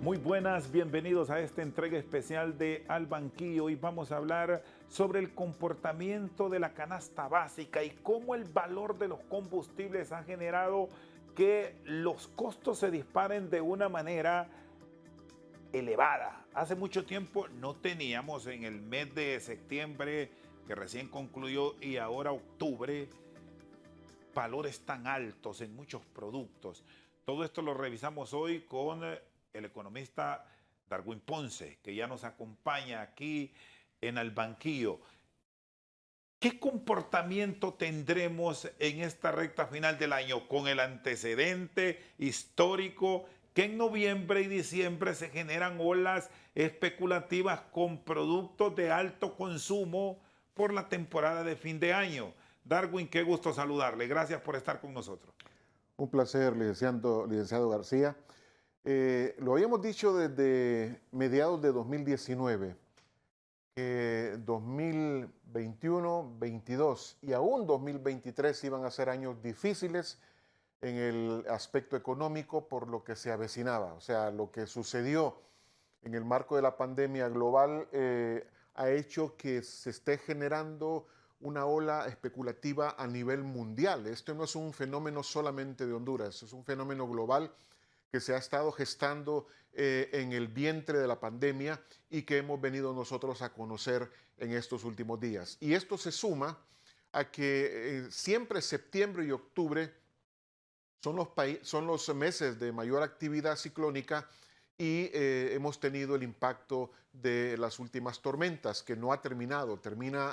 Muy buenas, bienvenidos a esta entrega especial de Al Banquillo. Hoy vamos a hablar sobre el comportamiento de la canasta básica y cómo el valor de los combustibles ha generado que los costos se disparen de una manera elevada. Hace mucho tiempo no teníamos en el mes de septiembre, que recién concluyó, y ahora octubre, valores tan altos en muchos productos. Todo esto lo revisamos hoy con el economista Darwin Ponce, que ya nos acompaña aquí en el banquillo. ¿Qué comportamiento tendremos en esta recta final del año con el antecedente histórico que en noviembre y diciembre se generan olas especulativas con productos de alto consumo por la temporada de fin de año? Darwin, qué gusto saludarle. Gracias por estar con nosotros. Un placer, licenciado García. Lo habíamos dicho desde mediados de 2019, que 2021, 22 y aún 2023 iban a ser años difíciles en el aspecto económico por lo que se avecinaba. O sea, lo que sucedió en el marco de la pandemia global ha hecho que se esté generando una ola especulativa a nivel mundial. Esto no es un fenómeno solamente de Honduras, es un fenómeno global que se ha estado gestando en el vientre de la pandemia y que hemos venido nosotros a conocer en estos últimos días. Y esto se suma a que siempre septiembre y octubre son los meses de mayor actividad ciclónica y hemos tenido el impacto de las últimas tormentas, que no ha terminado.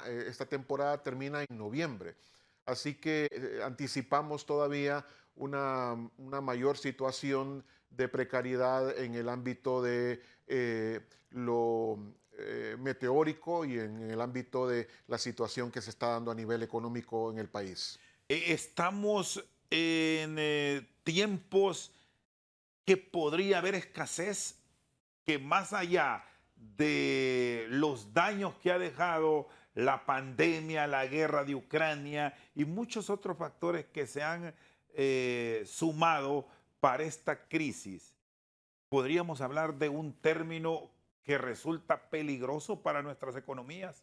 Esta temporada termina en noviembre. Así que anticipamos todavía una mayor situación de precariedad en el ámbito de lo meteórico y en el ámbito de la situación que se está dando a nivel económico en el país. Estamos en tiempos que podría haber escasez, que más allá de los daños que ha dejado la pandemia, la guerra de Ucrania y muchos otros factores que se han sumado para esta crisis, podríamos hablar de un término que resulta peligroso para nuestras economías.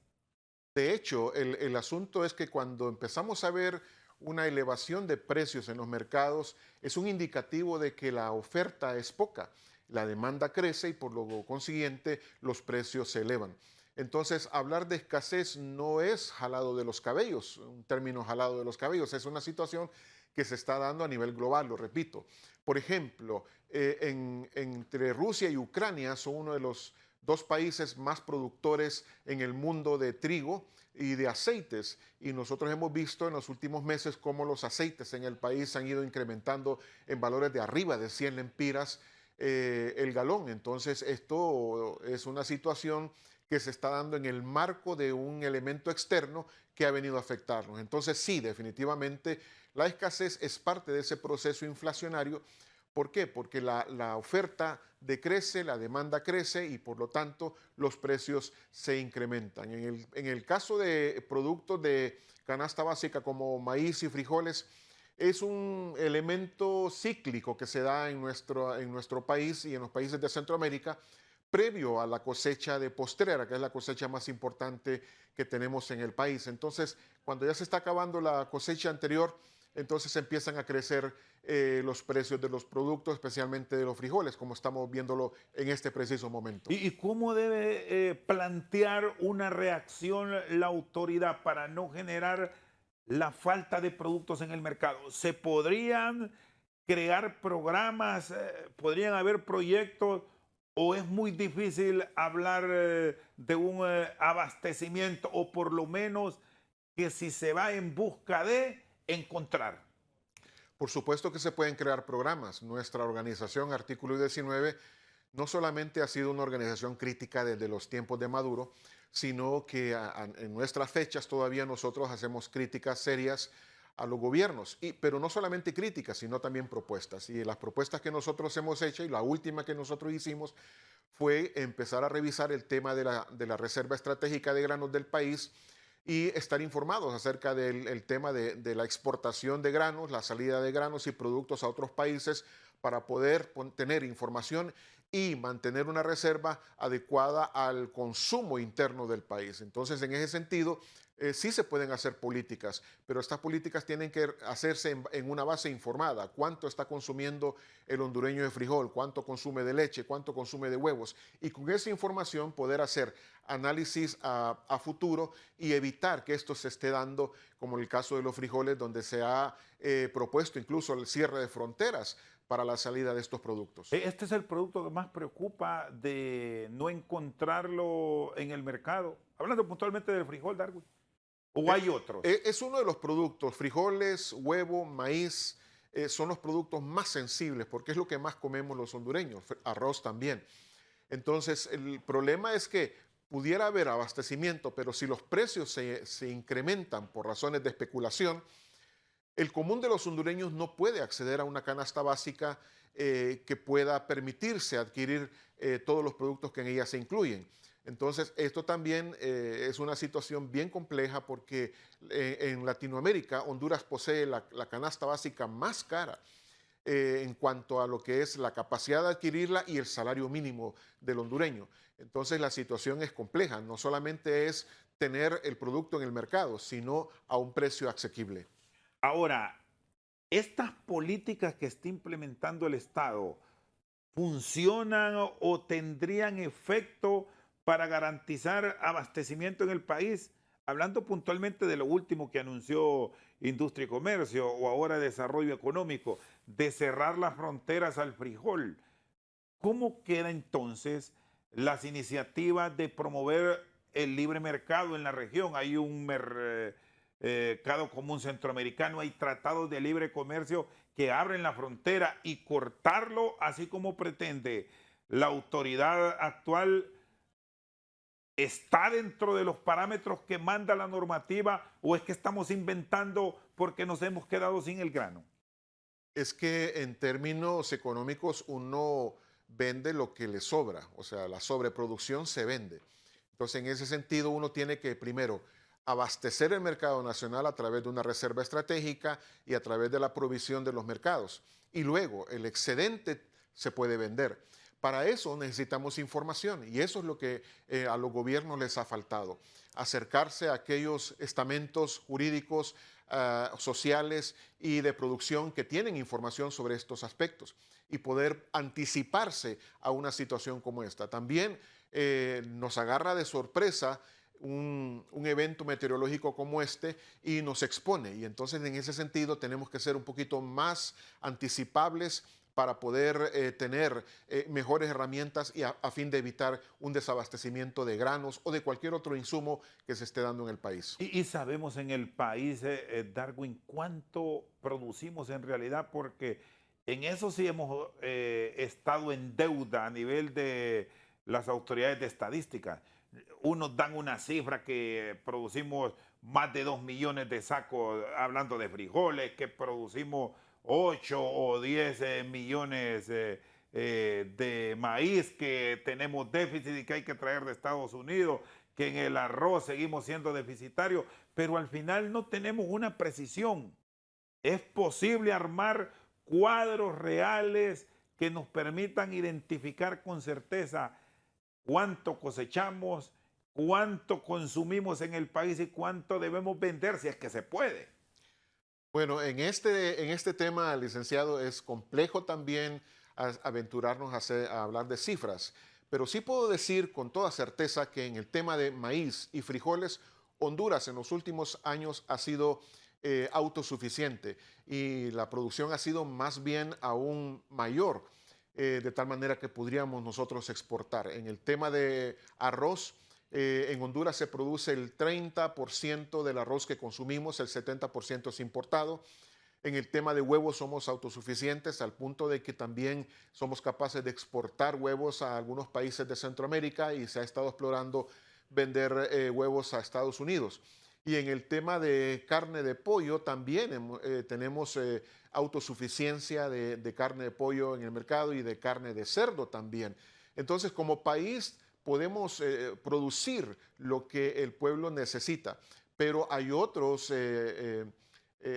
De hecho, el asunto es que cuando empezamos a ver una elevación de precios en los mercados, es un indicativo de que la oferta es poca, la demanda crece y por lo consiguiente los precios se elevan. Entonces, hablar de escasez no es jalado de los cabellos, un término jalado de los cabellos, es una situación que se está dando a nivel global, lo repito. Por ejemplo, entre Rusia y Ucrania son uno de los dos países más productores en el mundo de trigo y de aceites. Y nosotros hemos visto en los últimos meses cómo los aceites en el país han ido incrementando en valores de arriba de 100 lempiras el galón. Entonces, esto es una situación que se está dando en el marco de un elemento externo que ha venido a afectarnos. Entonces, sí, definitivamente la escasez es parte de ese proceso inflacionario. ¿Por qué? Porque la oferta decrece, la demanda crece y por lo tanto los precios se incrementan. En el caso de productos de canasta básica como maíz y frijoles, es un elemento cíclico que se da en nuestro país y en los países de Centroamérica previo a la cosecha de postrera, que es la cosecha más importante que tenemos en el país. Entonces, cuando ya se está acabando la cosecha anterior, entonces empiezan a crecer los precios de los productos, especialmente de los frijoles, como estamos viéndolo en este preciso momento. ¿Y cómo debe plantear una reacción la autoridad para no generar la falta de productos en el mercado? ¿Se podrían crear programas, podrían haber proyectos o es muy difícil hablar de un abastecimiento o por lo menos que si se va en busca de encontrar? Por supuesto que se pueden crear programas. Nuestra organización, Artículo 19, no solamente ha sido una organización crítica desde los tiempos de Maduro, sino que en nuestras fechas todavía nosotros hacemos críticas serias a los gobiernos, pero no solamente críticas, sino también propuestas. Y las propuestas que nosotros hemos hecho, y la última que nosotros hicimos, fue empezar a revisar el tema de la Reserva Estratégica de Granos del país y estar informados acerca del tema de la exportación de granos, la salida de granos y productos a otros países para poder tener información y mantener una reserva adecuada al consumo interno del país. Entonces, en ese sentido, sí se pueden hacer políticas, pero estas políticas tienen que hacerse en una base informada. ¿Cuánto está consumiendo el hondureño de frijol? ¿Cuánto consume de leche? ¿Cuánto consume de huevos? Y con esa información poder hacer análisis a futuro y evitar que esto se esté dando, como en el caso de los frijoles, donde se ha propuesto incluso el cierre de fronteras para la salida de estos productos. Este es el producto que más preocupa de no encontrarlo en el mercado. Hablando puntualmente del frijol, Darwin. ¿O hay otros? Es uno de los productos, frijoles, huevo, maíz, son los productos más sensibles porque es lo que más comemos los hondureños, arroz también. Entonces, el problema es que pudiera haber abastecimiento, pero si los precios se incrementan por razones de especulación, el común de los hondureños no puede acceder a una canasta básica que pueda permitirse adquirir todos los productos que en ella se incluyen. Entonces, esto también es una situación bien compleja porque en Latinoamérica Honduras posee la canasta básica más cara en cuanto a lo que es la capacidad de adquirirla y el salario mínimo del hondureño. Entonces, la situación es compleja. No solamente es tener el producto en el mercado, sino a un precio asequible. Ahora, estas políticas que está implementando el Estado, ¿funcionan o tendrían efecto para garantizar abastecimiento en el país? Hablando puntualmente de lo último que anunció Industria y Comercio o ahora Desarrollo Económico, de cerrar las fronteras al frijol. ¿Cómo queda entonces las iniciativas de promover el libre mercado en la región? Hay un mercado común centroamericano, hay tratados de libre comercio que abren la frontera y cortarlo, así como pretende la autoridad actual, ¿está dentro de los parámetros que manda la normativa o es que estamos inventando porque nos hemos quedado sin el grano? Es que en términos económicos uno vende lo que le sobra, o sea, la sobreproducción se vende. Entonces, en ese sentido, uno tiene que primero abastecer el mercado nacional a través de una reserva estratégica y a través de la provisión de los mercados. Y luego, el excedente se puede vender. Para eso necesitamos información y eso es lo que a los gobiernos les ha faltado. Acercarse a aquellos estamentos jurídicos, sociales y de producción que tienen información sobre estos aspectos y poder anticiparse a una situación como esta. También nos agarra de sorpresa un evento meteorológico como este y nos expone. Y entonces en ese sentido tenemos que ser un poquito más anticipables para poder tener mejores herramientas y a fin de evitar un desabastecimiento de granos o de cualquier otro insumo que se esté dando en el país. Y sabemos en el país, Darwin, cuánto producimos en realidad, porque en eso sí hemos estado en deuda a nivel de las autoridades de estadística. Unos dan una cifra que producimos más de 2 millones de sacos, hablando de frijoles, que producimos 8 o 10 millones de maíz, que tenemos déficit y que hay que traer de Estados Unidos, que en el arroz seguimos siendo deficitarios, pero al final no tenemos una precisión. Es posible armar cuadros reales que nos permitan identificar con certeza cuánto cosechamos, cuánto consumimos en el país y cuánto debemos vender, si es que se puede. Bueno, en este tema, licenciado, es complejo también aventurarnos a hablar de cifras, pero sí puedo decir con toda certeza que en el tema de maíz y frijoles, Honduras en los últimos años ha sido autosuficiente y la producción ha sido más bien aún mayor, de tal manera que podríamos nosotros exportar. En el tema de arroz, en Honduras se produce el 30% del arroz que consumimos, el 70% es importado. En el tema de huevos somos autosuficientes al punto de que también somos capaces de exportar huevos a algunos países de Centroamérica y se ha estado explorando vender huevos a Estados Unidos. Y en el tema de carne de pollo también tenemos autosuficiencia de carne de pollo en el mercado y de carne de cerdo también. Entonces, como país podemos producir lo que el pueblo necesita, pero hay otros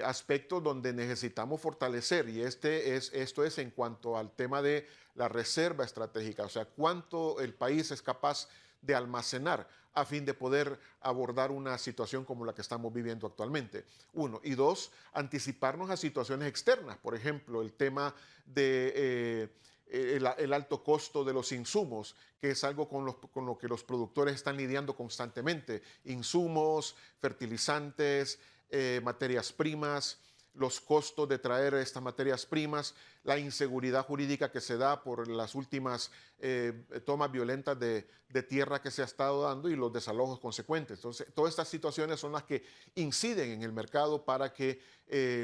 aspectos donde necesitamos fortalecer, y esto es en cuanto al tema de la reserva estratégica, o sea, cuánto el país es capaz de almacenar a fin de poder abordar una situación como la que estamos viviendo actualmente. Uno. Y dos, anticiparnos a situaciones externas. Por ejemplo, el tema de el alto costo de los insumos, que es algo con lo que los productores están lidiando constantemente. Insumos, fertilizantes, materias primas, los costos de traer estas materias primas, la inseguridad jurídica que se da por las últimas tomas violentas de tierra que se ha estado dando y los desalojos consecuentes. Entonces, todas estas situaciones son las que inciden en el mercado para que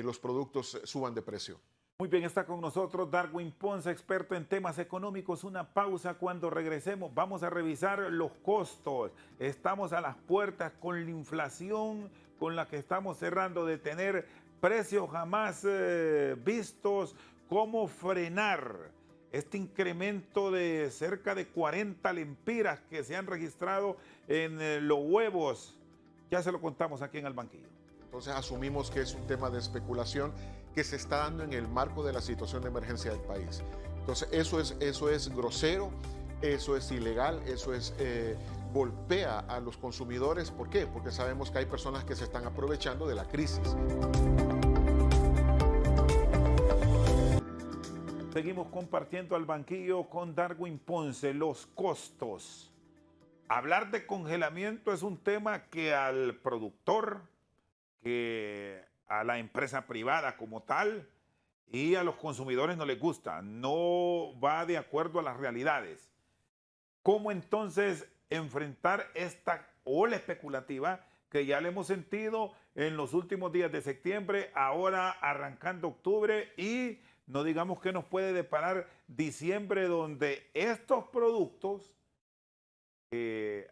los productos suban de precio. Muy bien, está con nosotros Darwin Ponce, experto en temas económicos. Una pausa. Cuando regresemos vamos a revisar los costos. Estamos a las puertas con la inflación con la que estamos cerrando, de tener precios jamás vistos. ¿Cómo frenar este incremento de cerca de 40 lempiras que se han registrado en los huevos? Ya se lo contamos aquí en El Banquillo. Entonces asumimos que es un tema de especulación que se está dando en el marco de la situación de emergencia del país. Entonces eso es grosero, eso es ilegal, eso es golpea a los consumidores. ¿Por qué? Porque sabemos que hay personas que se están aprovechando de la crisis. Seguimos compartiendo Al Banquillo con Darwin Ponce. Los costos. Hablar de congelamiento es un tema que al productor, que a la empresa privada como tal y a los consumidores no les gusta, no va de acuerdo a las realidades. ¿Cómo entonces enfrentar esta ola especulativa que ya le hemos sentido en los últimos días de septiembre, ahora arrancando octubre, y no digamos que nos puede deparar diciembre, donde estos productos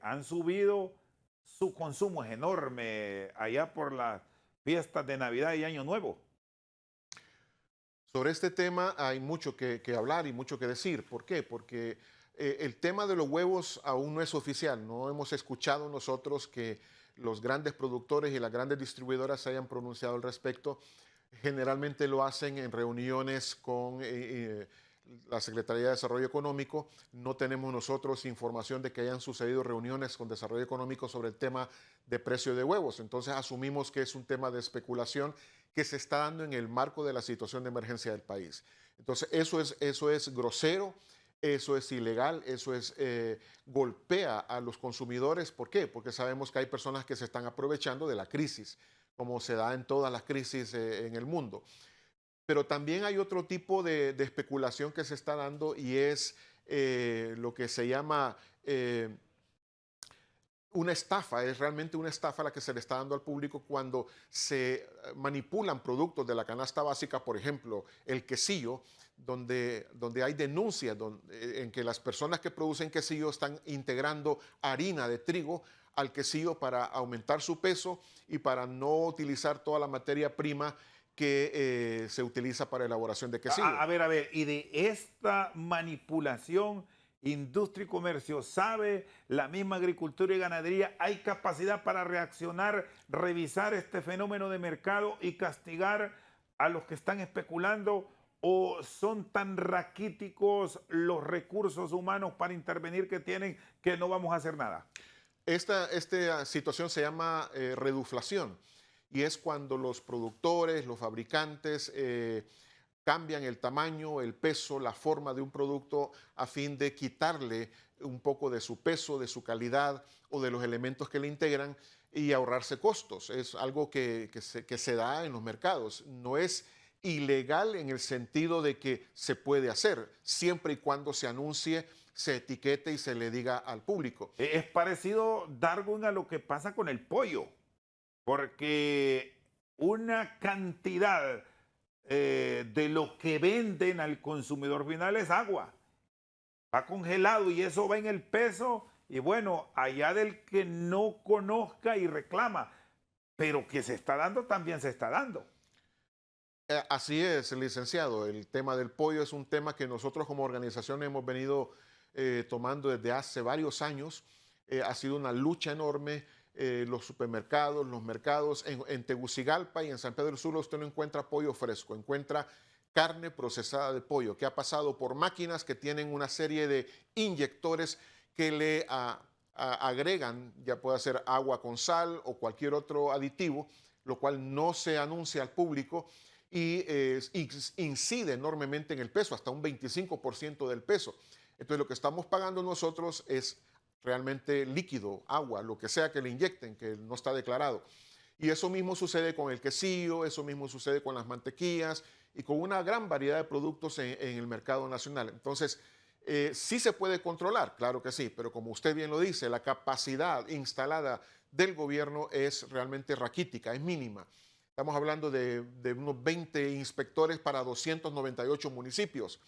han subido, su consumo es enorme allá por las fiestas de Navidad y Año Nuevo? Sobre este tema hay mucho que hablar y mucho que decir. ¿Por qué? Porque el tema de los huevos aún no es oficial. No hemos escuchado nosotros que los grandes productores y las grandes distribuidoras se hayan pronunciado al respecto. Generalmente lo hacen en reuniones con la Secretaría de Desarrollo Económico. No tenemos nosotros información de que hayan sucedido reuniones con Desarrollo Económico sobre el tema de precio de huevos. Entonces asumimos que es un tema de especulación que se está dando en el marco de la situación de emergencia del país. Entonces eso es grosero, eso es ilegal, eso es golpea a los consumidores. ¿Por qué? Porque sabemos que hay personas que se están aprovechando de la crisis, como se da en todas las crisis en el mundo. Pero también hay otro tipo de especulación que se está dando, y es lo que se llama una estafa. Es realmente una estafa la que se le está dando al público cuando se manipulan productos de la canasta básica. Por ejemplo, el quesillo, donde hay denuncias en que las personas que producen quesillo están integrando harina de trigo al quesillo para aumentar su peso y para no utilizar toda la materia prima que se utiliza para elaboración de quesillo. A ver, y de esta manipulación, industria y comercio, ¿sabe la misma agricultura y ganadería? ¿Hay capacidad para reaccionar, revisar este fenómeno de mercado y castigar a los que están especulando? ¿O son tan raquíticos los recursos humanos para intervenir que tienen que no vamos a hacer nada? Esta situación se llama reduflación, y es cuando los productores, los fabricantes cambian el tamaño, el peso, la forma de un producto a fin de quitarle un poco de su peso, de su calidad o de los elementos que le integran y ahorrarse costos. Es algo que se da en los mercados. No es ilegal en el sentido de que se puede hacer, siempre y cuando se anuncie, se etiquete y se le diga al público. Es parecido, Darwin, a lo que pasa con el pollo, porque una cantidad de lo que venden al consumidor final es agua. Va congelado y eso va en el peso, y bueno, allá del que no conozca y reclama, pero que se está dando, también se está dando. Así es, licenciado. El tema del pollo es un tema que nosotros como organización hemos venido tomando desde hace varios años. Ha sido una lucha enorme. los supermercados, los mercados. En Tegucigalpa y en San Pedro Sula usted no encuentra pollo fresco, encuentra carne procesada de pollo que ha pasado por máquinas que tienen una serie de inyectores que le agregan, ya puede ser agua con sal o cualquier otro aditivo, lo cual no se anuncia al público y incide enormemente en el peso, hasta un 25% del peso. Entonces lo que estamos pagando nosotros es realmente líquido, agua, lo que sea que le inyecten, que no está declarado. Y eso mismo sucede con el quesillo, eso mismo sucede con las mantequillas y con una gran variedad de productos en el mercado nacional. Entonces, sí se puede controlar, claro que sí, pero como usted bien lo dice, la capacidad instalada del gobierno es realmente raquítica, es mínima. Estamos hablando de unos 20 inspectores para 298 municipios.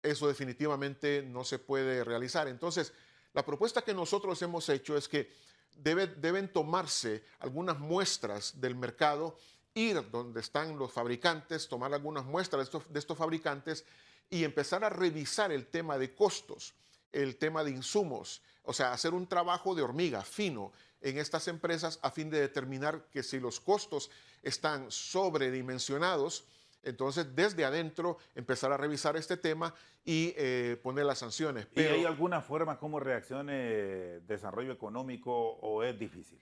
Eso definitivamente no se puede realizar. Entonces, la propuesta que nosotros hemos hecho es que deben tomarse algunas muestras del mercado, ir donde están los fabricantes, tomar algunas muestras de estos fabricantes y empezar a revisar el tema de costos, el tema de insumos, o sea, hacer un trabajo de hormiga fino en estas empresas a fin de determinar que si los costos están sobredimensionados, entonces desde adentro empezar a revisar este tema y poner las sanciones. ¿Y hay alguna forma como reaccione desarrollo económico o es difícil?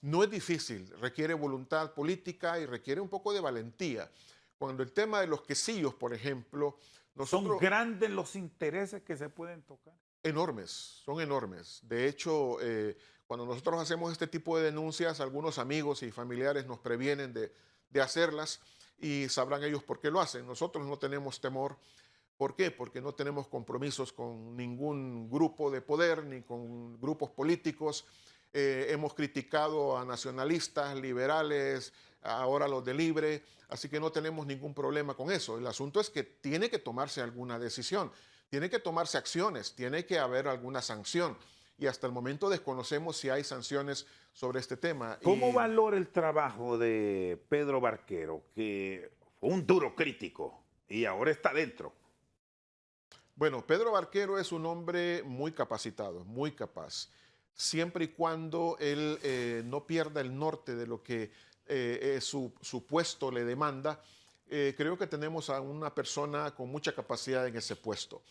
No es difícil, requiere voluntad política y requiere un poco de valentía. Cuando el tema de los quesillos, por ejemplo, nosotros... ¿Son grandes los intereses que se pueden tocar? Enormes, son enormes. De hecho, cuando nosotros hacemos este tipo de denuncias, algunos amigos y familiares nos previenen de hacerlas y sabrán ellos por qué lo hacen. Nosotros no tenemos temor. ¿Por qué? Porque no tenemos compromisos con ningún grupo de poder ni con grupos políticos. Hemos criticado a nacionalistas, liberales, ahora los de Libre, así que no tenemos ningún problema con eso. El asunto es que tiene que tomarse alguna decisión, tiene que tomarse acciones, tiene que haber alguna sanción. Y hasta el momento desconocemos si hay sanciones sobre este tema. ¿Cómo valora el trabajo de Pedro Barquero, que fue un duro crítico y ahora está dentro? Bueno, Pedro Barquero es un hombre muy capacitado, muy capaz, siempre y cuando él no pierda el norte de lo que su puesto le demanda. Creo que tenemos a una persona con mucha capacidad en ese puesto.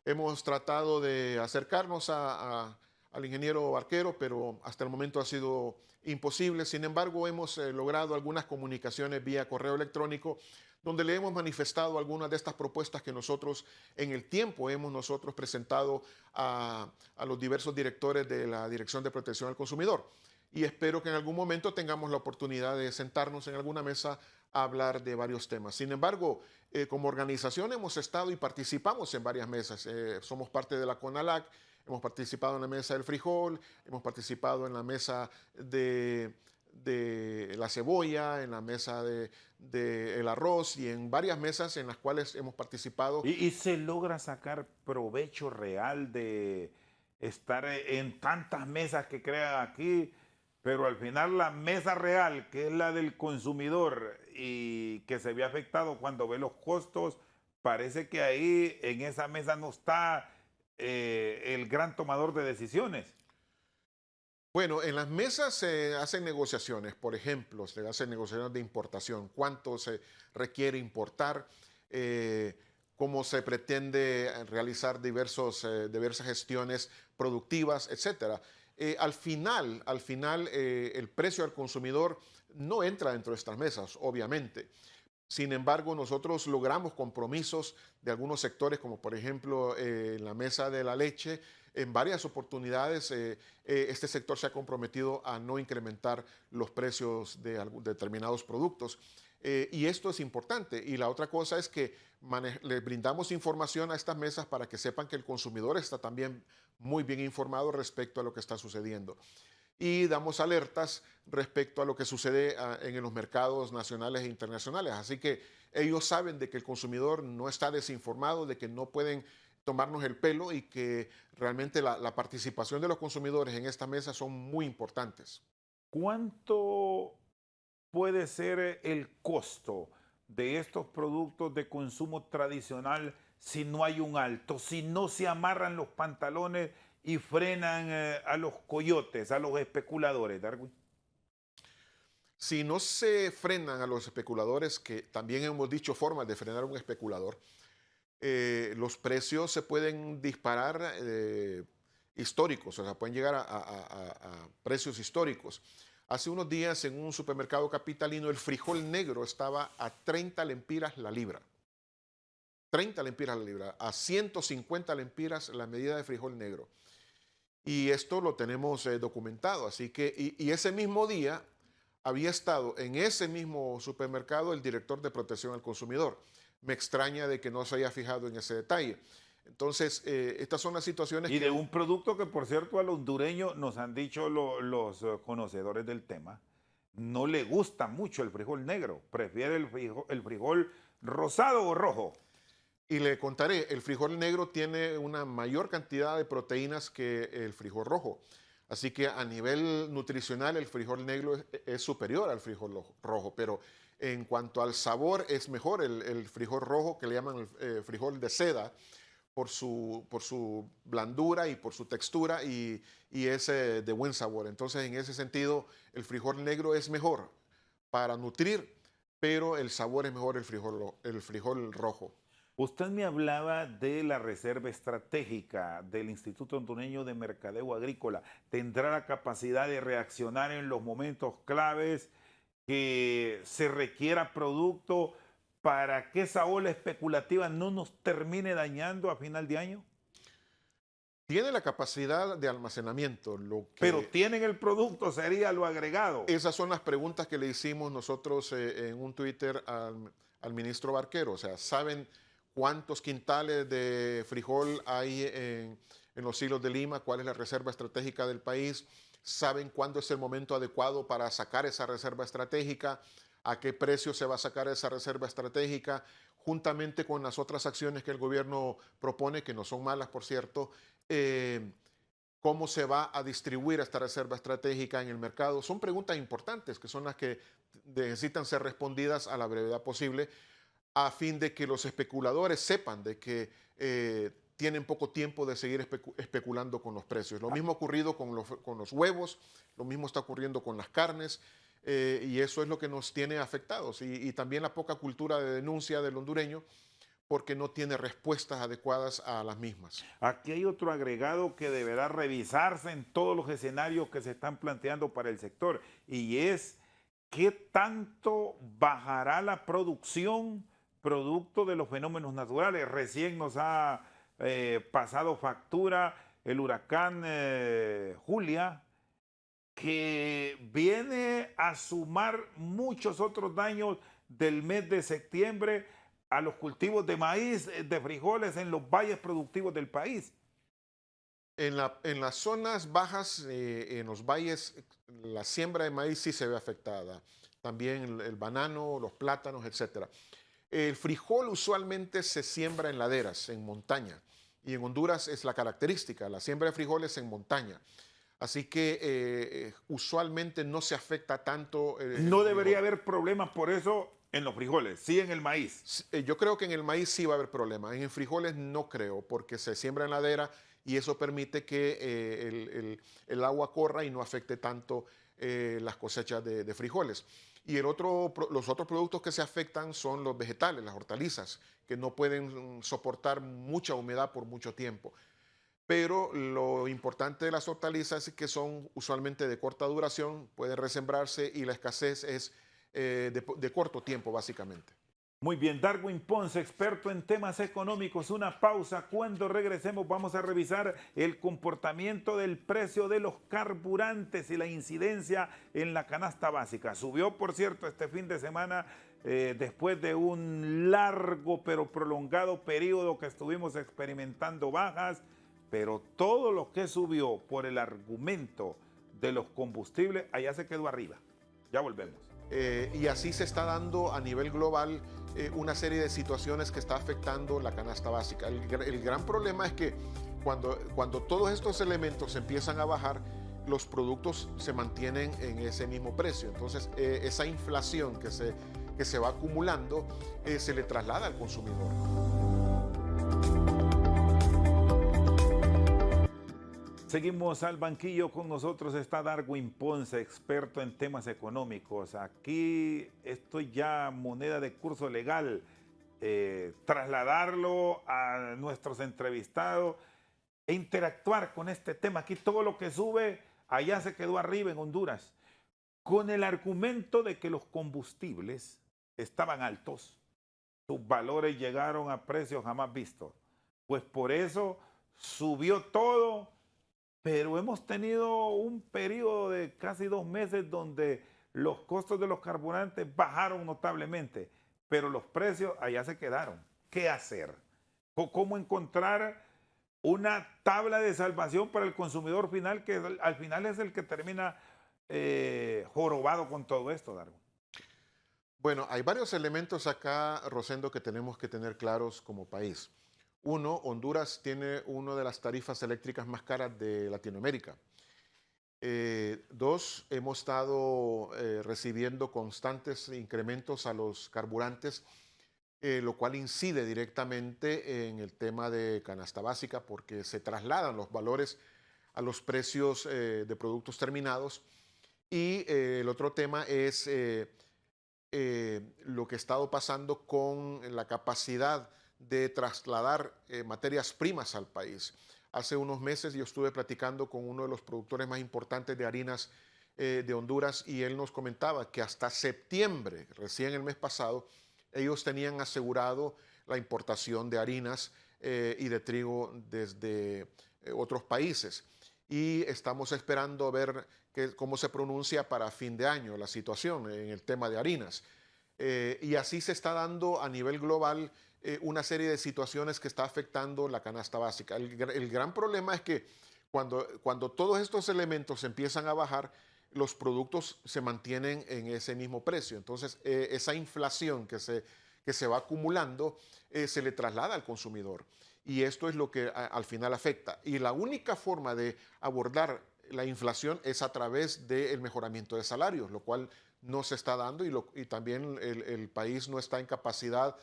Hemos tratado de acercarnos al ingeniero Barquero, pero hasta el momento ha sido imposible. Sin embargo, hemos logrado algunas comunicaciones vía correo electrónico donde le hemos manifestado algunas de estas propuestas que nosotros en el tiempo hemos nosotros presentado a los diversos directores de la Dirección de Protección al Consumidor. Y espero que en algún momento tengamos la oportunidad de sentarnos en alguna mesa a hablar de varios temas. Sin embargo, como organización hemos estado y participamos en varias mesas. Somos parte de la CONALAC, hemos participado en la mesa del frijol, hemos participado en la mesa de la cebolla, en la mesa del arroz y en varias mesas en las cuales hemos participado. ¿Y se logra sacar provecho real de estar en tantas mesas que crean aquí? Pero al final la mesa real, que es la del consumidor y que se ve afectado cuando ve los costos, parece que ahí en esa mesa no está el gran tomador de decisiones. Bueno, en las mesas se hacen negociaciones, por ejemplo, se hacen negociaciones de importación, cuánto se requiere importar, cómo se pretende realizar diversas gestiones productivas, etcétera. Al final, el precio al consumidor no entra dentro de estas mesas, obviamente. Sin embargo, nosotros logramos compromisos de algunos sectores, como por ejemplo en la mesa de la leche. En varias oportunidades este sector se ha comprometido a no incrementar los precios de determinados productos. Y esto es importante. Y la otra cosa es que le brindamos información a estas mesas para que sepan que el consumidor está también muy bien informado respecto a lo que está sucediendo. Y damos alertas respecto a lo que sucede en los mercados nacionales e internacionales. Así que ellos saben de que el consumidor no está desinformado, de que no pueden tomarnos el pelo y que realmente la participación de los consumidores en esta mesa son muy importantes. ¿Cuánto puede ser el costo de estos productos de consumo tradicional si no hay un alto, si no se amarran los pantalones y frenan a los coyotes, a los especuladores, Darwin? Si no se frenan a los especuladores, que también hemos dicho formas de frenar a un especulador, los precios se pueden disparar históricos, o sea, pueden llegar a precios históricos. Hace unos días en un supermercado capitalino el frijol negro estaba a 30 lempiras la libra. 30 lempiras la libra, a 150 lempiras la medida de frijol negro. Y esto lo tenemos documentado, así que, y ese mismo día había estado en ese mismo supermercado el director de protección al consumidor. Me extraña de que no se haya fijado en ese detalle. Entonces, estas son las situaciones y de un producto que, por cierto, al hondureño nos han dicho los conocedores del tema, no le gusta mucho el frijol negro, prefiere el frijol rosado o rojo. Y le contaré, el frijol negro tiene una mayor cantidad de proteínas que el frijol rojo. Así que a nivel nutricional el frijol negro es superior al frijol rojo, pero en cuanto al sabor es mejor el frijol rojo, que le llaman el frijol de seda, por su blandura y por su textura y es de buen sabor. Entonces, en ese sentido, el frijol negro es mejor para nutrir, pero el sabor es mejor el frijol rojo. Usted me hablaba de la reserva estratégica del Instituto Hondureño de Mercadeo Agrícola. ¿Tendrá la capacidad de reaccionar en los momentos claves que se requiera producto para que esa ola especulativa no nos termine dañando a final de año? Tiene la capacidad de almacenamiento. Pero ¿tienen el producto? Sería lo agregado. Esas son las preguntas que le hicimos nosotros en un Twitter al ministro Barquero. O sea, ¿saben cuántos quintales de frijol hay en los silos de Lima? ¿Cuál es la reserva estratégica del país? ¿Saben cuándo es el momento adecuado para sacar esa reserva estratégica? ¿A qué precio se va a sacar esa reserva estratégica? Juntamente con las otras acciones que el gobierno propone, que no son malas, por cierto, ¿cómo se va a distribuir esta reserva estratégica en el mercado? Son preguntas importantes que son las que necesitan ser respondidas a la brevedad posible, a fin de que los especuladores sepan de que tienen poco tiempo de seguir especulando con los precios. Lo mismo ha ocurrido con los huevos, lo mismo está ocurriendo con las carnes, y eso es lo que nos tiene afectados. Y también la poca cultura de denuncia del hondureño, porque no tiene respuestas adecuadas a las mismas. Aquí hay otro agregado que deberá revisarse en todos los escenarios que se están planteando para el sector, y es ¿qué tanto bajará la producción producto de los fenómenos naturales? Recién nos ha pasado factura el huracán Julia, que viene a sumar muchos otros daños del mes de septiembre a los cultivos de maíz, de frijoles en los valles productivos del país. En las zonas bajas, en los valles, la siembra de maíz sí se ve afectada. También el banano, los plátanos, etc. El frijol usualmente se siembra en laderas, en montaña. Y en Honduras es la característica, la siembra de frijoles en montaña. Así que usualmente no se afecta tanto. No debería haber problemas por eso en los frijoles, sí en el maíz. Yo creo que en el maíz sí va a haber problemas. En frijoles no creo, porque se siembra en ladera y eso permite que el agua corra y no afecte tanto las cosechas de frijoles. Y los otros productos que se afectan son los vegetales, las hortalizas, que no pueden soportar mucha humedad por mucho tiempo. Pero lo importante de las hortalizas es que son usualmente de corta duración, pueden resembrarse y la escasez es de corto tiempo, básicamente. Muy bien, Darwin Ponce, experto en temas económicos. Una pausa. Cuando regresemos vamos a revisar el comportamiento del precio de los carburantes y la incidencia en la canasta básica. Subió, por cierto, este fin de semana después de un largo pero prolongado periodo que estuvimos experimentando bajas, pero todo lo que subió por el argumento de los combustibles, allá se quedó arriba. Ya volvemos. Y así se está dando a nivel global una serie de situaciones que está afectando la canasta básica. El gran problema es que cuando todos estos elementos empiezan a bajar, los productos se mantienen en ese mismo precio. Entonces, esa inflación que se va acumulando se le traslada al consumidor. Seguimos al banquillo, con nosotros está Darwin Ponce, experto en temas económicos. Aquí esto ya moneda de curso legal, trasladarlo a nuestros entrevistados e interactuar con este tema. Aquí todo lo que sube, allá se quedó arriba en Honduras, con el argumento de que los combustibles estaban altos. Sus valores llegaron a precios jamás vistos. Pues por eso subió todo, pero hemos tenido un periodo de casi 2 meses donde los costos de los carburantes bajaron notablemente, pero los precios allá se quedaron. ¿Qué hacer? ¿Cómo encontrar una tabla de salvación para el consumidor final, que al final es el que termina jorobado con todo esto, Darwin? Bueno, hay varios elementos acá, Rosendo, que tenemos que tener claros como país. Uno, Honduras tiene una de las tarifas eléctricas más caras de Latinoamérica. Dos, hemos estado recibiendo constantes incrementos a los carburantes, lo cual incide directamente en el tema de canasta básica porque se trasladan los valores a los precios de productos terminados. Y el otro tema es lo que ha estado pasando con la capacidad de trasladar materias primas al país. Hace unos meses yo estuve platicando con uno de los productores más importantes de harinas de Honduras y él nos comentaba que hasta septiembre, recién el mes pasado, ellos tenían asegurado la importación de harinas y de trigo desde otros países. Y estamos esperando ver cómo se pronuncia para fin de año la situación en el tema de harinas. Y así se está dando a nivel global una serie de situaciones que está afectando la canasta básica. El gran problema es que cuando todos estos elementos empiezan a bajar, los productos se mantienen en ese mismo precio. Entonces, esa inflación que se va acumulando se le traslada al consumidor. Y esto es lo que al final afecta. Y la única forma de abordar la inflación es a través del mejoramiento de salarios, lo cual no se está dando y también el país no está en capacidad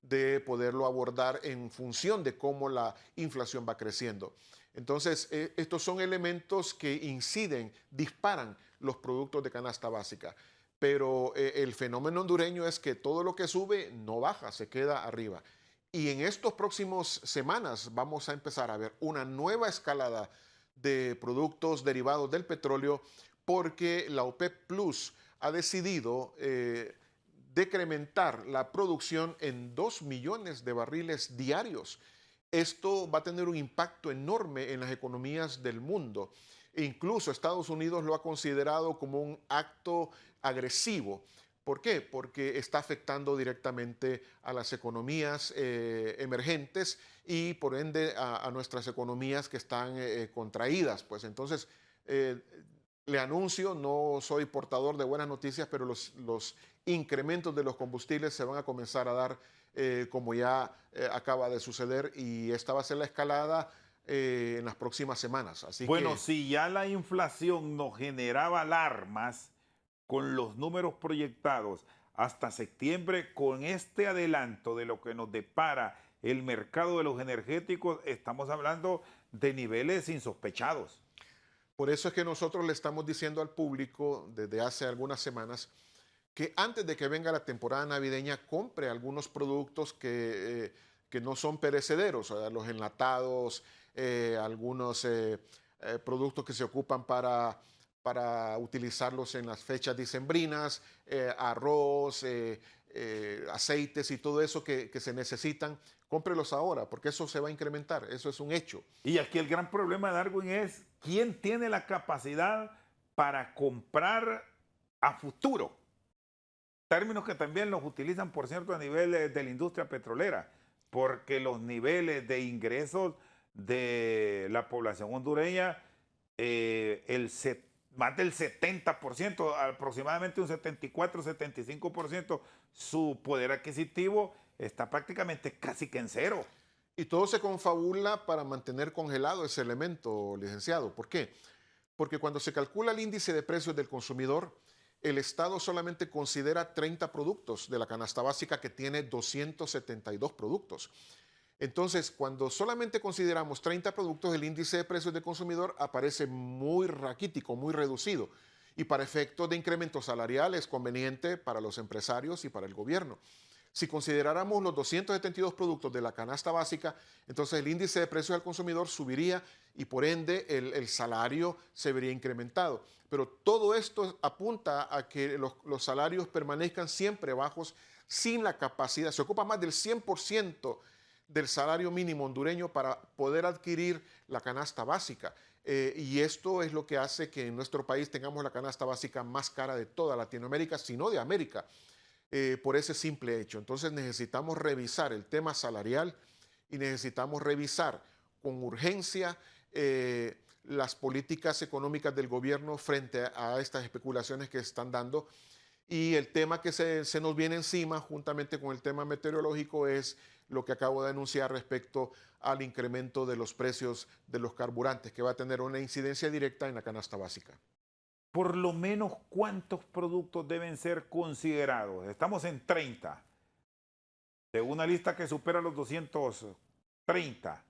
de poderlo abordar en función de cómo la inflación va creciendo. Entonces, estos son elementos que inciden, disparan los productos de canasta básica. Pero el fenómeno hondureño es que todo lo que sube no baja, se queda arriba. Y en estos próximos semanas vamos a empezar a ver una nueva escalada de productos derivados del petróleo porque la OPEP Plus ha decidido decrementar la producción en 2 millones de barriles diarios. Esto va a tener un impacto enorme en las economías del mundo. E incluso Estados Unidos lo ha considerado como un acto agresivo. ¿Por qué? Porque está afectando directamente a las economías emergentes y por ende a nuestras economías que están contraídas. Pues entonces, le anuncio, no soy portador de buenas noticias, pero los incrementos de los combustibles se van a comenzar a dar como ya acaba de suceder y esta va a ser la escalada en las próximas semanas. Así Bueno, que, si ya la inflación nos generaba alarmas con los números proyectados hasta septiembre, con este adelanto de lo que nos depara el mercado de los energéticos, estamos hablando de niveles insospechados. por eso es que nosotros le estamos diciendo al público desde hace algunas semanas que antes de que venga la temporada navideña compre algunos productos que no son perecederos, o sea, los enlatados, algunos productos que se ocupan para utilizarlos en las fechas dicembrinas, arroz, aceites y todo eso que se necesitan, cómprelos ahora, porque eso se va a incrementar, eso es un hecho. Y aquí el gran problema, Darwin, es quién tiene la capacidad para comprar a futuro. Términos que también los utilizan, por cierto, a nivel de la industria petrolera, porque los niveles de ingresos de la población hondureña, más del 70%, aproximadamente un 74-75%, su poder adquisitivo está prácticamente casi que en cero. Y todo se confabula para mantener congelado ese elemento, licenciado. ¿Por qué? Porque cuando se calcula el índice de precios del consumidor, el Estado solamente considera 30 productos de la canasta básica que tiene 272 productos. Entonces, cuando solamente consideramos 30 productos, el índice de precios del consumidor aparece muy raquítico, muy reducido. Y para efectos de incremento salarial es conveniente para los empresarios y para el gobierno. Si consideráramos los 272 productos de la canasta básica, entonces el índice de precios al consumidor subiría y por ende el salario se vería incrementado. Pero todo esto apunta a que los salarios permanezcan siempre bajos sin la capacidad. Se ocupa más del 100% del salario mínimo hondureño para poder adquirir la canasta básica. Y esto es lo que hace que en nuestro país tengamos la canasta básica más cara de toda Latinoamérica, si no de América, por ese simple hecho. Entonces necesitamos revisar el tema salarial y necesitamos revisar con urgencia las políticas económicas del gobierno frente a estas especulaciones que se están dando. Y el tema que se nos viene encima, juntamente con el tema meteorológico, es lo que acabo de anunciar respecto al incremento de los precios de los carburantes, que va a tener una incidencia directa en la canasta básica. Por lo menos, ¿cuántos productos deben ser considerados? Estamos en 30, de una lista que supera los 230.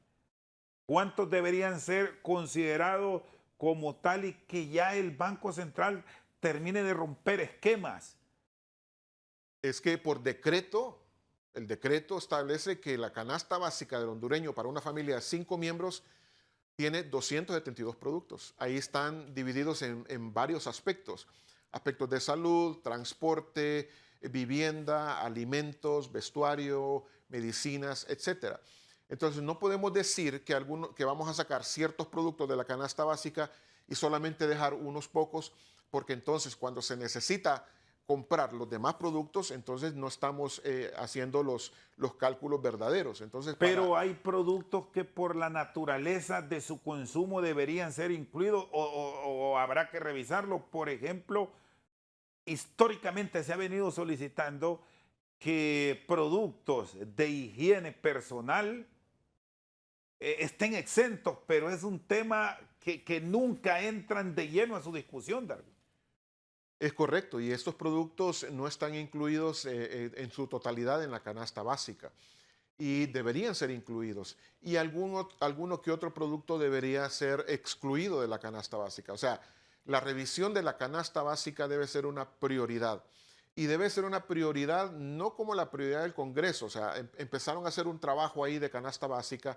¿Cuántos deberían ser considerados como tal y que ya el Banco Central termine de romper esquemas? Es que por decreto, el decreto establece que la canasta básica del hondureño para una familia de 5 miembros tiene 272 productos. Ahí están divididos en varios aspectos. Aspectos de salud, transporte, vivienda, alimentos, vestuario, medicinas, etc. Entonces no podemos decir que vamos a sacar ciertos productos de la canasta básica y solamente dejar unos pocos, porque entonces cuando se necesita comprar los demás productos, entonces no estamos haciendo los cálculos verdaderos. Entonces, pero hay productos que por la naturaleza de su consumo deberían ser incluidos o habrá que revisarlo. Por ejemplo, históricamente se ha venido solicitando que productos de higiene personal estén exentos, pero es un tema que nunca entran de lleno a su discusión, Darwin. Es correcto, y estos productos no están incluidos en su totalidad en la canasta básica y deberían ser incluidos. Y alguno que otro producto debería ser excluido de la canasta básica. O sea, la revisión de la canasta básica debe ser una prioridad. Y debe ser una prioridad no como la prioridad del Congreso. O sea, empezaron a hacer un trabajo ahí de canasta básica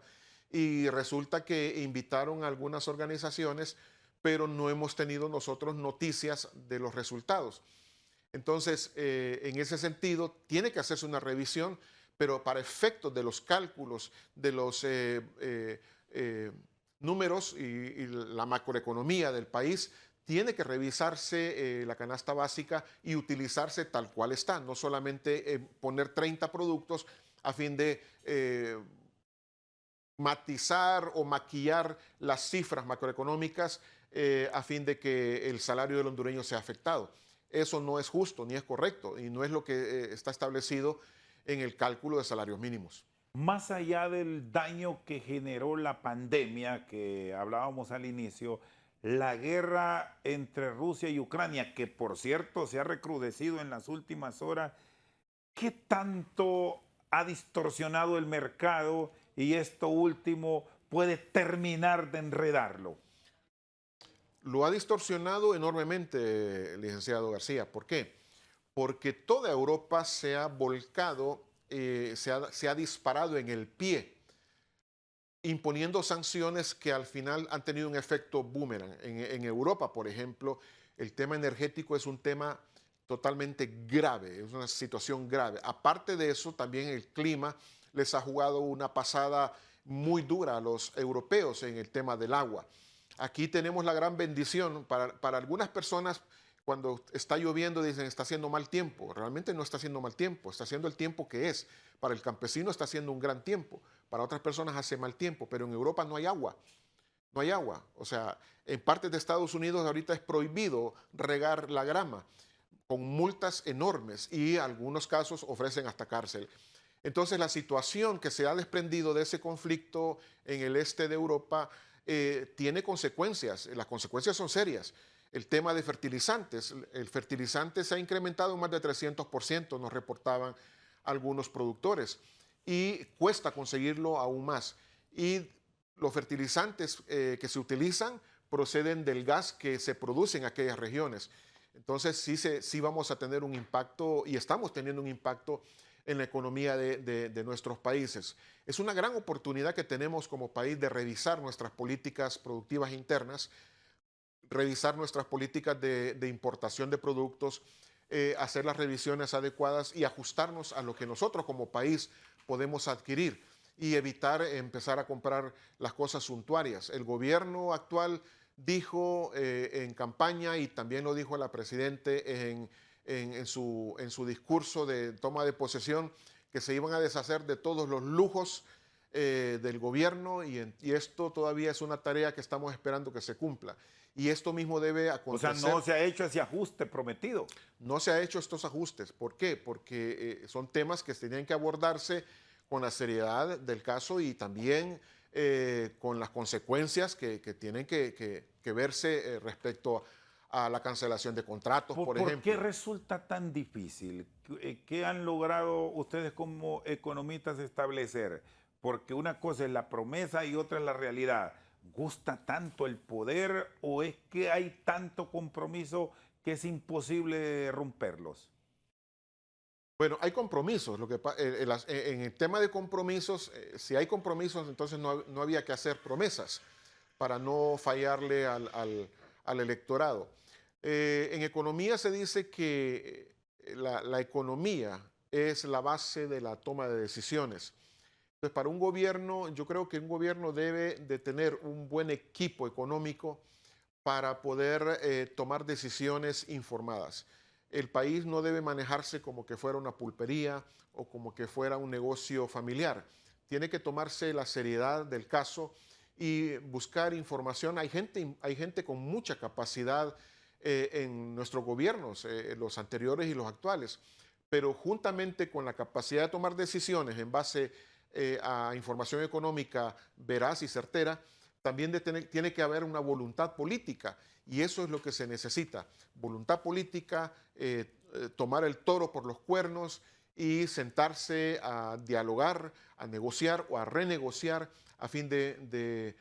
y resulta que invitaron a algunas organizaciones, pero no hemos tenido nosotros noticias de los resultados. Entonces, en ese sentido, tiene que hacerse una revisión, pero para efectos de los cálculos, de los números y la macroeconomía del país, tiene que revisarse la canasta básica y utilizarse tal cual está, no solamente poner 30 productos a fin de matizar o maquillar las cifras macroeconómicas a fin de que el salario del hondureño sea afectado. Eso no es justo ni es correcto y no es lo que está establecido en el cálculo de salarios mínimos. Más allá del daño que generó la pandemia que hablábamos al inicio, la guerra entre Rusia y Ucrania, que por cierto se ha recrudecido en las últimas horas, ¿qué tanto ha distorsionado el mercado y esto último puede terminar de enredarlo? Lo ha distorsionado enormemente, licenciado García. ¿Por qué? Porque toda Europa se ha volcado, se ha disparado en el pie, imponiendo sanciones que al final han tenido un efecto boomerang. En Europa, por ejemplo, el tema energético es un tema totalmente grave, es una situación grave. Aparte de eso, también el clima les ha jugado una pasada muy dura a los europeos en el tema del agua. Aquí tenemos la gran bendición para algunas personas. Cuando está lloviendo dicen está haciendo mal tiempo. Realmente no está haciendo mal tiempo, está haciendo el tiempo que es. Para el campesino está haciendo un gran tiempo, para otras personas hace mal tiempo, pero en Europa no hay agua. No hay agua. O sea, en partes de Estados Unidos ahorita es prohibido regar la grama con multas enormes y en algunos casos ofrecen hasta cárcel. Entonces la situación que se ha desprendido de ese conflicto en el este de Europa tiene consecuencias. Las consecuencias son serias. El tema de fertilizantes. El fertilizante se ha incrementado en más de 300%, nos reportaban algunos productores. y cuesta conseguirlo aún más. Y los fertilizantes que se utilizan proceden del gas que se produce en aquellas regiones. Entonces sí vamos a tener un impacto y estamos teniendo un impacto en la economía de nuestros países. Es una gran oportunidad que tenemos como país de revisar nuestras políticas productivas internas, revisar nuestras políticas de importación de productos, hacer las revisiones adecuadas y ajustarnos a lo que nosotros como país podemos adquirir y evitar empezar a comprar las cosas suntuarias. El gobierno actual dijo en campaña y también lo dijo la Presidente en su discurso de toma de posesión que se iban a deshacer de todos los lujos del gobierno y esto todavía es una tarea que estamos esperando que se cumpla. Y esto mismo debe O sea, acontecer. no se ha hecho ese ajuste prometido. No se ha hecho estos ajustes. ¿Por qué? Porque son temas que tenían que abordarse con la seriedad del caso y también con las consecuencias que tienen que verse respecto a la cancelación de contratos, por ¿Por qué ejemplo. resulta tan difícil? ¿Qué han logrado ustedes como economistas establecer? Porque una cosa es la promesa y otra es la realidad. ¿Gusta tanto el poder o es que hay tanto compromiso que es imposible romperlos? Bueno, hay compromisos. En el tema de compromisos, si hay compromisos, entonces no había que hacer promesas para no fallarle al electorado. En economía se dice que la economía es la base de la toma de decisiones. Entonces, para un gobierno, yo creo que un gobierno debe de tener un buen equipo económico para poder tomar decisiones informadas. El país no debe manejarse como que fuera una pulpería o como que fuera un negocio familiar. Tiene que tomarse la seriedad del caso y buscar información. Hay gente con mucha capacidad en nuestros gobiernos, los anteriores y los actuales, pero juntamente con la capacidad de tomar decisiones en base a información económica veraz y certera, también tiene que haber una voluntad política y eso es lo que se necesita. Voluntad política, tomar el toro por los cuernos y sentarse a dialogar, a negociar o a renegociar a fin de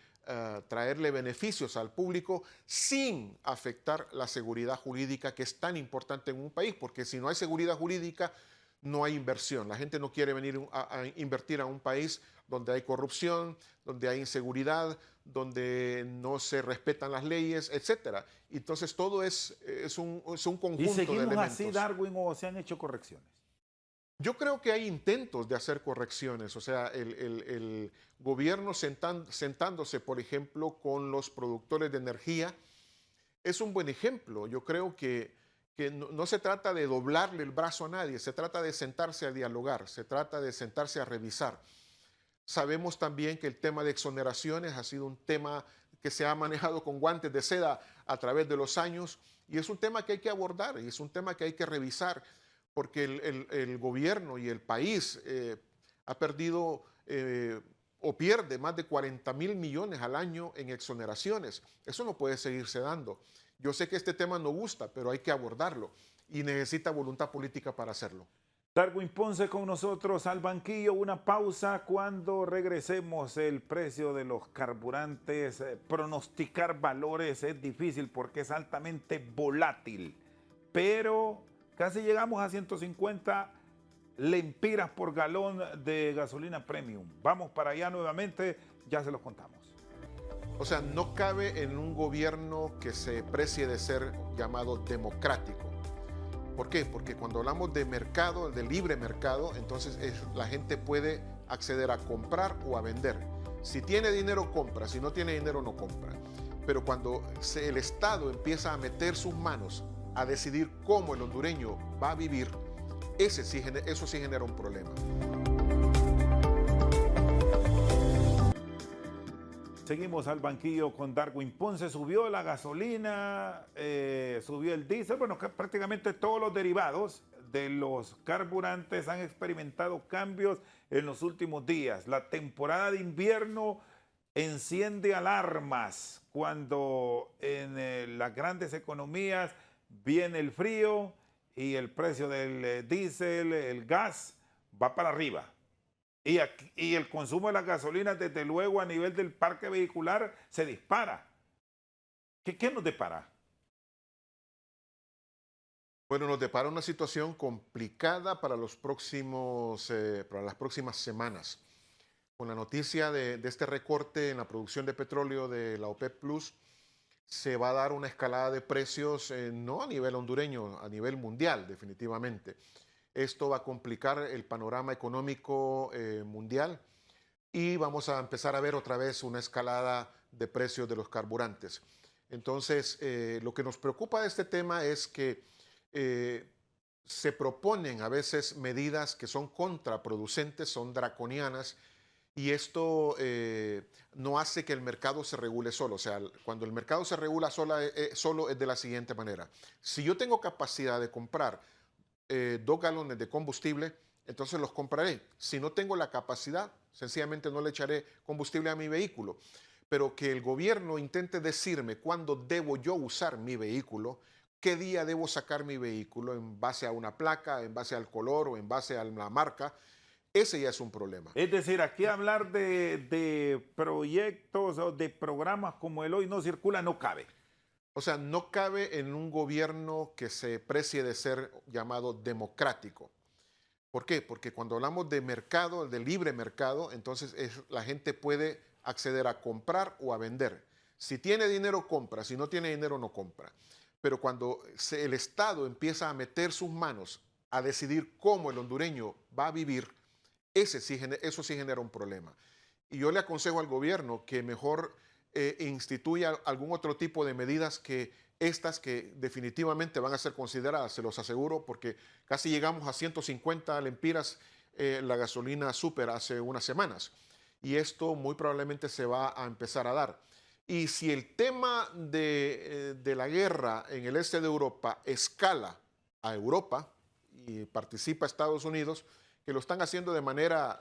traerle beneficios al público sin afectar la seguridad jurídica que es tan importante en un país, porque si no hay seguridad jurídica, no hay inversión. La gente no quiere venir a invertir a un país donde hay corrupción, donde hay inseguridad, donde no se respetan las leyes, etcétera. Entonces todo es un conjunto ¿Y de seguimos elementos. así, Darwin, o se han hecho correcciones? Yo creo que hay intentos de hacer correcciones, o sea, el gobierno sentándose, por ejemplo, con los productores de energía, es un buen ejemplo. Yo creo que no se trata de doblarle el brazo a nadie, se trata de sentarse a dialogar, se trata de sentarse a revisar. Sabemos también que el tema de exoneraciones ha sido un tema que se ha manejado con guantes de seda a través de los años y es un tema que hay que abordar y es un tema que hay que revisar porque el gobierno y el país ha perdido o pierde más de 40.000 millones al año en exoneraciones. Eso no puede seguirse dando. Yo sé que este tema no gusta, pero hay que abordarlo y necesita voluntad política para hacerlo. Darwin Ponce con nosotros al banquillo, una pausa cuando regresemos. El precio de los carburantes, pronosticar valores es difícil porque es altamente volátil, pero casi llegamos a 150 lempiras por galón de gasolina premium. Vamos para allá nuevamente, ya se los contamos. O sea, no cabe en un gobierno que se precie de ser llamado democrático. ¿Por qué? Porque cuando hablamos de mercado, de libre mercado, entonces la gente puede acceder a comprar o a vender. Si tiene dinero, compra. Si no tiene dinero, no compra. Pero cuando el Estado empieza a meter sus manos a decidir cómo el hondureño va a vivir, eso sí genera un problema. Seguimos al banquillo con Darwin Ponce. Subió la gasolina, subió el diésel. Bueno, prácticamente todos los derivados de los carburantes han experimentado cambios en los últimos días. La temporada de invierno enciende alarmas cuando en las grandes economías viene el frío y el precio del diésel, el gas, va para arriba. y el consumo de las gasolinas, desde luego, a nivel del parque vehicular, se dispara. ¿Qué nos depara? Bueno, nos depara una situación complicada para para las próximas semanas. Con la noticia de este recorte en la producción de petróleo de la OPEP Plus, se va a dar una escalada de precios, no a nivel hondureño, a nivel mundial, definitivamente. Esto va a complicar el panorama económico mundial y vamos a empezar a ver otra vez una escalada de precios de los carburantes. Entonces, lo que nos preocupa de este tema es que eh, se proponen a veces medidas que son contraproducentes, son draconianas, y esto no hace que el mercado se regule solo. O sea, cuando el mercado se regula solo es de la siguiente manera. Si yo tengo capacidad de comprar 2 galones de combustible, entonces los compraré. Si no tengo la capacidad, sencillamente no le echaré combustible a mi vehículo. Pero que el gobierno intente decirme cuándo debo yo usar mi vehículo, qué día debo sacar mi vehículo en base a una placa, en base al color o en base a la marca, ese ya es un problema. Es decir, aquí hablar de proyectos o de programas como el Hoy No Circula no cabe. O sea, no cabe en un gobierno que se precie de ser llamado democrático. ¿Por qué? Porque cuando hablamos de mercado, de libre mercado, entonces la gente puede acceder a comprar o a vender. Si tiene dinero, compra. Si no tiene dinero, no compra. Pero cuando el Estado empieza a meter sus manos a decidir cómo el hondureño va a vivir, eso sí genera un problema. Y yo le aconsejo al gobierno que mejor instituya algún otro tipo de medidas que estas que definitivamente van a ser consideradas, se los aseguro, porque casi llegamos a 150 lempiras la gasolina super hace unas semanas. Y esto muy probablemente se va a empezar a dar. Y si el tema de la guerra en el este de Europa escala a Europa y participa Estados Unidos, que lo están haciendo de manera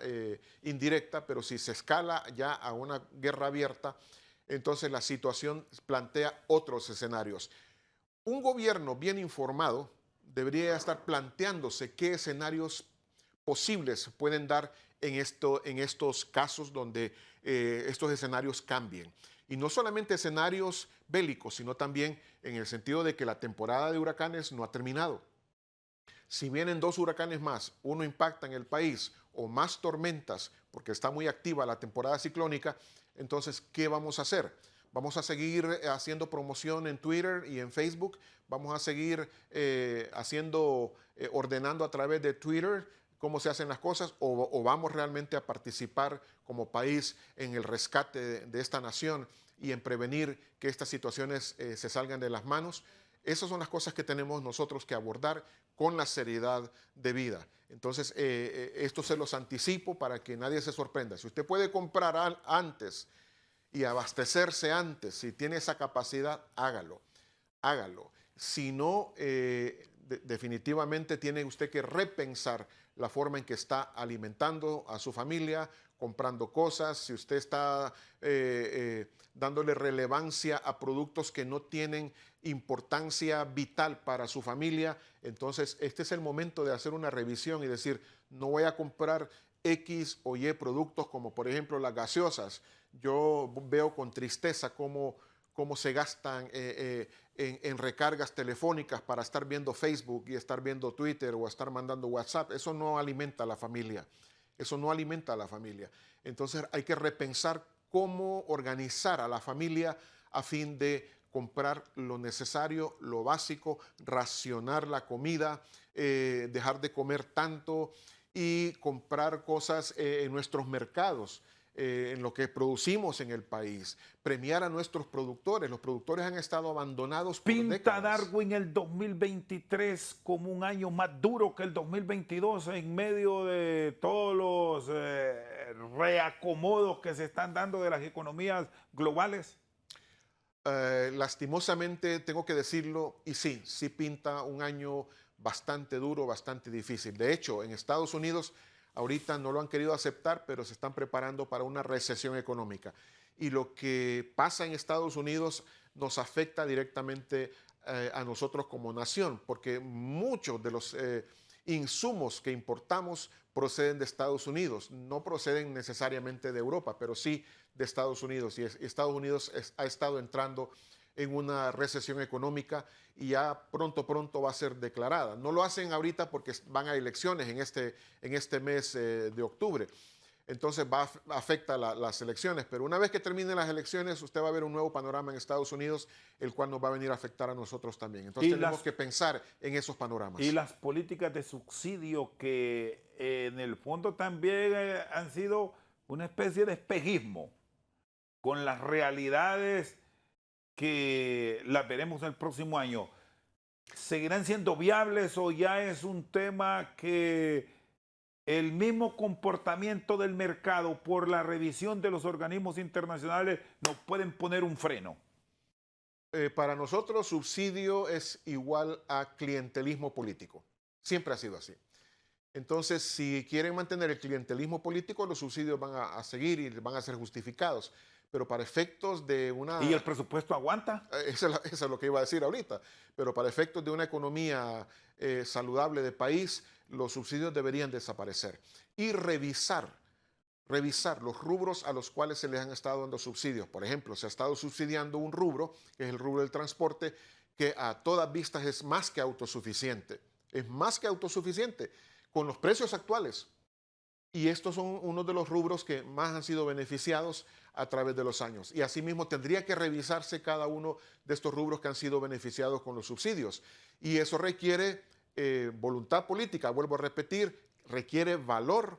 indirecta, pero si se escala ya a una guerra abierta, entonces la situación plantea otros escenarios. Un gobierno bien informado debería estar planteándose qué escenarios posibles pueden dar en estos casos donde estos escenarios cambien. Y no solamente escenarios bélicos, sino también en el sentido de que la temporada de huracanes no ha terminado. Si vienen 2 huracanes más, uno impacta en el país o más tormentas, porque está muy activa la temporada ciclónica, entonces, ¿qué vamos a hacer? Vamos a seguir haciendo promoción en Twitter y en Facebook, vamos a seguir ordenando a través de Twitter cómo se hacen las cosas, o vamos realmente a participar como país en el rescate de esta nación y en prevenir que estas situaciones se salgan de las manos. Esas son las cosas que tenemos nosotros que abordar con la seriedad debida. Entonces, esto se los anticipo para que nadie se sorprenda. Si usted puede comprar antes y abastecerse antes, si tiene esa capacidad, hágalo, hágalo. Si no, definitivamente tiene usted que repensar la forma en que está alimentando a su familia, comprando cosas, si usted está dándole relevancia a productos que no tienen importancia vital para su familia, entonces este es el momento de hacer una revisión y decir, no voy a comprar X o Y productos como por ejemplo las gaseosas. Yo veo con tristeza cómo se gastan en recargas telefónicas para estar viendo Facebook y estar viendo Twitter o estar mandando WhatsApp. Eso no alimenta a la familia. Eso no alimenta a la familia. Entonces hay que repensar cómo organizar a la familia a fin de comprar lo necesario, lo básico, racionar la comida, dejar de comer tanto y comprar cosas en nuestros mercados. En lo que producimos en el país, premiar a nuestros productores. Los productores han estado abandonados por ¿Pinta décadas. Darwin el 2023 como un año más duro que el 2022 en medio de todos los reacomodos que se están dando de las economías globales? Lastimosamente tengo que decirlo, y sí, sí pinta un año bastante duro, bastante difícil. De hecho, en Estados Unidos ahorita no lo han querido aceptar, pero se están preparando para una recesión económica. Y lo que pasa en Estados Unidos nos afecta directamente a nosotros como nación, porque muchos de los insumos que importamos proceden de Estados Unidos, no proceden necesariamente de Europa, pero sí de Estados Unidos. Y Estados Unidos ha estado entrando en una recesión económica y ya pronto va a ser declarada. No lo hacen ahorita porque van a elecciones en este mes de octubre. Entonces afecta las elecciones, pero una vez que terminen las elecciones, usted va a ver un nuevo panorama en Estados Unidos, el cual nos va a venir a afectar a nosotros también. Entonces tenemos que pensar en esos panoramas. Y las políticas de subsidio que en el fondo también han sido una especie de espejismo con las realidades que las veremos el próximo año. ¿Seguirán siendo viables o ya es un tema que el mismo comportamiento del mercado por la revisión de los organismos internacionales nos pueden poner un freno? Para nosotros, subsidio es igual a clientelismo político. Siempre ha sido así. Entonces, si quieren mantener el clientelismo político, los subsidios van a seguir y van a ser justificados. Pero para efectos de una... ¿Y el presupuesto aguanta? Eso es lo que iba a decir ahorita. Pero para efectos de una economía saludable de país, los subsidios deberían desaparecer. Y revisar los rubros a los cuales se les han estado dando subsidios. Por ejemplo, se ha estado subsidiando un rubro, que es el rubro del transporte, que a todas vistas es más que autosuficiente. Es más que autosuficiente con los precios actuales. Y estos son uno de los rubros que más han sido beneficiados a través de los años. Y asimismo tendría que revisarse cada uno de estos rubros que han sido beneficiados con los subsidios. Y eso requiere voluntad política, vuelvo a repetir, requiere valor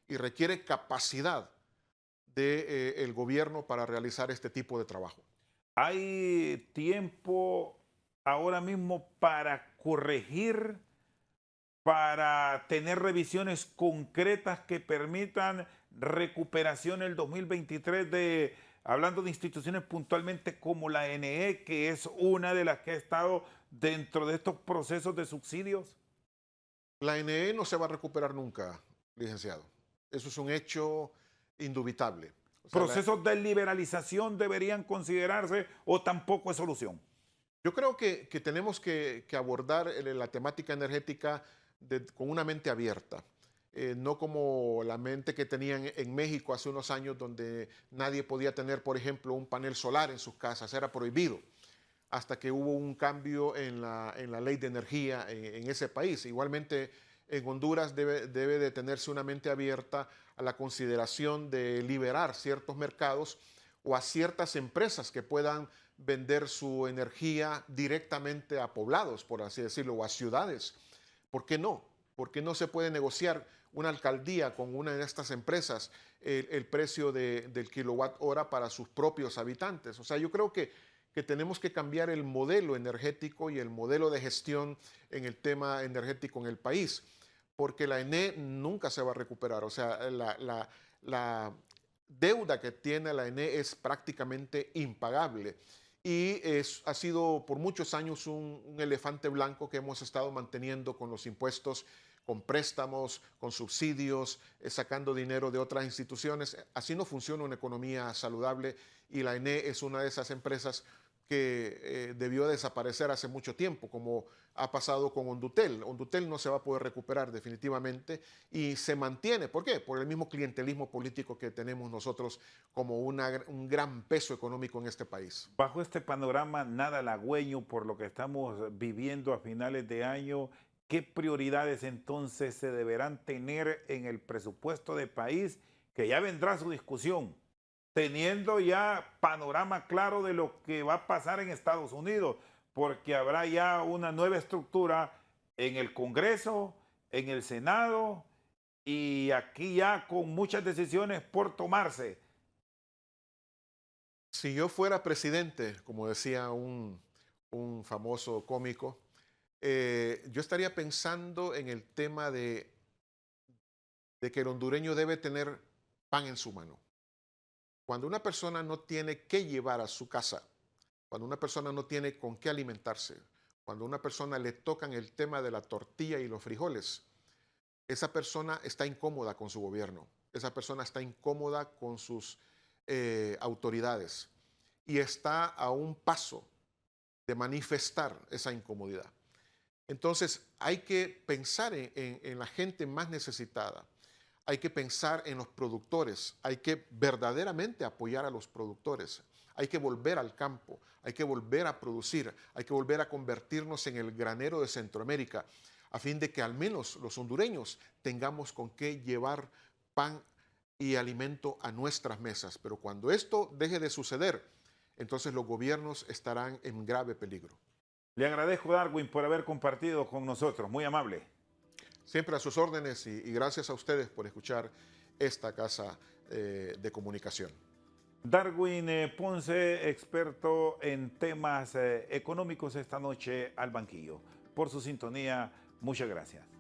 y requiere capacidad del gobierno para realizar este tipo de trabajo. ¿Hay tiempo ahora mismo para corregir, para tener revisiones concretas que permitan recuperación en el 2023 hablando de instituciones puntualmente como la ANE, que es una de las que ha estado dentro de estos procesos de subsidios? La ANE no se va a recuperar nunca, licenciado. Eso es un hecho indubitable. O sea, ¿Procesos de liberalización deberían considerarse o tampoco es solución? Yo creo que tenemos que abordar la temática energética con una mente abierta. No como la mente que tenían en México hace unos años, donde nadie podía tener, por ejemplo, un panel solar en sus casas, era prohibido, hasta que hubo un cambio en la ley de energía en ese país. Igualmente, en Honduras debe de tenerse una mente abierta a la consideración de liberar ciertos mercados o a ciertas empresas que puedan vender su energía directamente a poblados, por así decirlo, o a ciudades. ¿Por qué no? ¿Por qué no se puede negociar una alcaldía con una de estas empresas el precio del kilowatt hora para sus propios habitantes? O sea, yo creo que tenemos que cambiar el modelo energético y el modelo de gestión en el tema energético en el país, porque la ENE nunca se va a recuperar. O sea, la deuda que tiene la ENE es prácticamente impagable y ha sido por muchos años un elefante blanco que hemos estado manteniendo con los impuestos, con préstamos, con subsidios, sacando dinero de otras instituciones. Así no funciona una economía saludable y la ENE es una de esas empresas que debió desaparecer hace mucho tiempo, como ha pasado con Hondutel. Hondutel no se va a poder recuperar definitivamente y se mantiene. ¿Por qué? Por el mismo clientelismo político que tenemos nosotros como un gran peso económico en este país. Bajo este panorama nada halagüeño por lo que estamos viviendo a finales de año, ¿qué prioridades entonces se deberán tener en el presupuesto de país que ya vendrá su discusión, teniendo ya panorama claro de lo que va a pasar en Estados Unidos, porque habrá ya una nueva estructura en el Congreso, en el Senado y aquí ya con muchas decisiones por tomarse? Si yo fuera presidente, como decía un famoso cómico, yo estaría pensando en el tema de que el hondureño debe tener pan en su mano. Cuando una persona no tiene qué llevar a su casa, cuando una persona no tiene con qué alimentarse, cuando a una persona le tocan el tema de la tortilla y los frijoles, esa persona está incómoda con su gobierno, esa persona está incómoda con sus autoridades y está a un paso de manifestar esa incomodidad. Entonces hay que pensar en la gente más necesitada, hay que pensar en los productores, hay que verdaderamente apoyar a los productores, hay que volver al campo, hay que volver a producir, hay que volver a convertirnos en el granero de Centroamérica, a fin de que al menos los hondureños tengamos con qué llevar pan y alimento a nuestras mesas. Pero cuando esto deje de suceder, entonces los gobiernos estarán en grave peligro. Le agradezco, Darwin, por haber compartido con nosotros. Muy amable. Siempre a sus órdenes y gracias a ustedes por escuchar esta casa de comunicación. Darwin Ponce, experto en temas económicos esta noche al banquillo. Por su sintonía, muchas gracias.